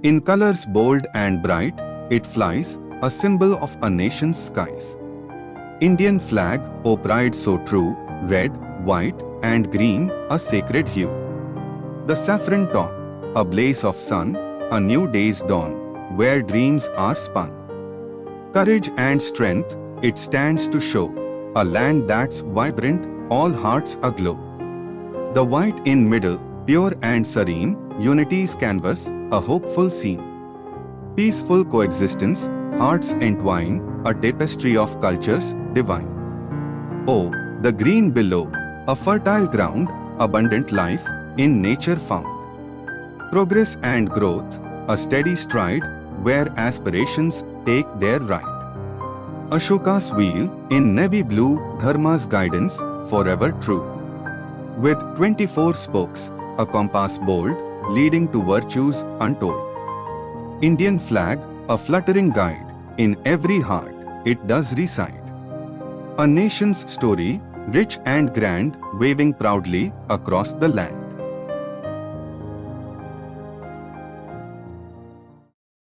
In colors bold and bright, it flies, a symbol of a nation's skies. Indian flag, O pride so true, red, white, and green, a sacred hue. The saffron top, a blaze of sun, a new day's dawn, where dreams are spun. Courage and strength, it stands to show, a land that's vibrant, all hearts aglow. The white in middle, pure and serene, unity's canvas, a hopeful scene. Peaceful coexistence, hearts entwine, a tapestry of cultures divine. Oh, the green below, a fertile ground, abundant life, in nature found. Progress and growth, a steady stride, where aspirations take their ride. Ashoka's wheel, in navy blue, dharma's guidance, forever true. With 24 spokes, a compass bold, leading to virtues untold. Indian flag, a fluttering guide, in every heart, it does reside. A nation's story, rich and grand, waving proudly across the land.